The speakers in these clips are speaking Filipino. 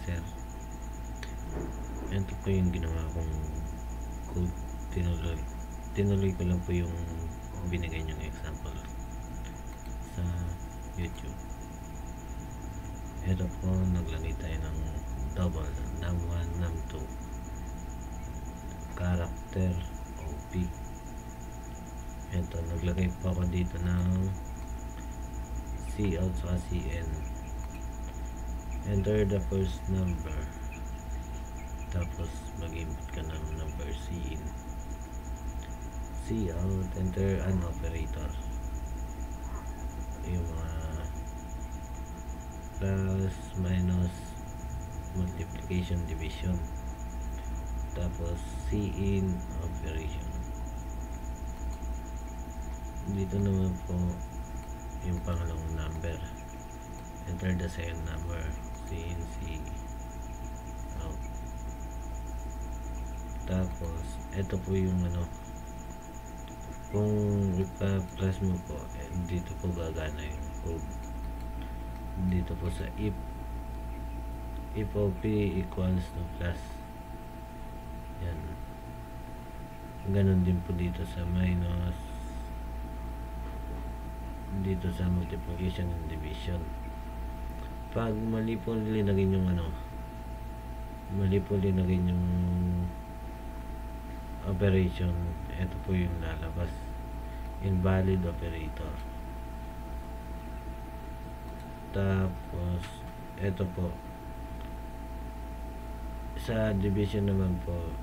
sir. Ito po yung ginawa kong code. Tinuloy ko lang po yung binigay niyong example sa YouTube. Ito po, naglagay tayo ng double, num1, num2, character, OP. Ito, naglagay po ako dito ng Cout sa Cn. Enter the first number, tapos mag-input ka ng number Cin. Cout, enter an operator, yung mga plus, minus, multiplication, division, tapos Cin operation. Dito naman po yung pangalawang number, enter the second number, Cin out. Tapos ito po yung kung ipa-plus mo po, dito po gagana yung code. Dito po sa if OP equals to plus, yan. Ganon din po dito sa minus, dito sa multiplication and division. Pag mali po linagay yung mali po linagay yung operation, ito po yung lalabas, invalid operator. Tapos ito po sa division naman po,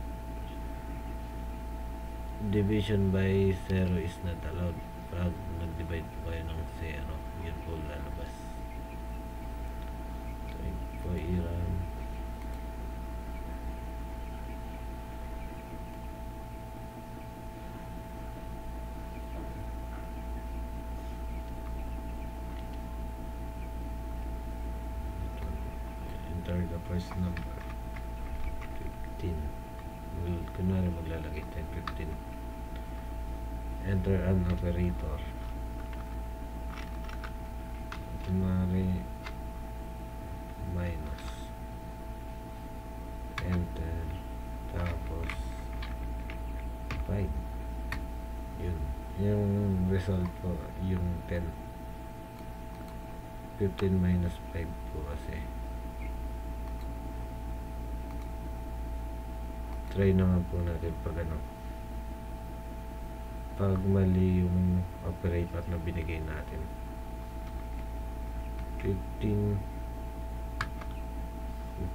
division by 0 is not allowed. Pag nag-divide po kayo ng 0, yun po lalabas. So ito po i-run. Enter the first number, 15. Kunwari maglalagay tayo 15. Enter an operator, kunwari minus, enter, tapos 5. Yun, yung result po yung 10. 15 minus 5 po kasi. Try naman po natin pag pag mali yung operator na binigay natin. 15,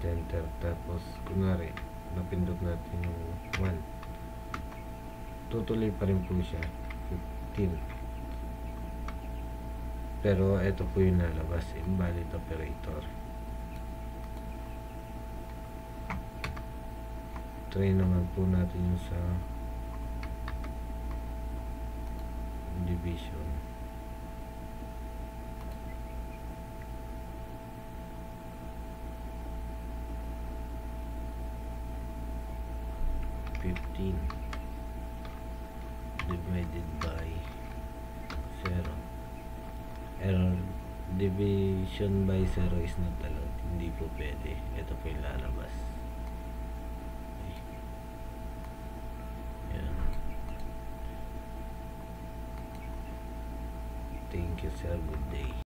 enter, tapos kunwari napindot natin yung 1, tutuloy pa rin po siya, 15. Pero ito po yung nalabas, invalid operator. Try naman po natin yung sa division. Divided by 0. Error, division by 0 is not allowed. Hindi po pwede. Ito po yung lalabas. Thank you sir, good day.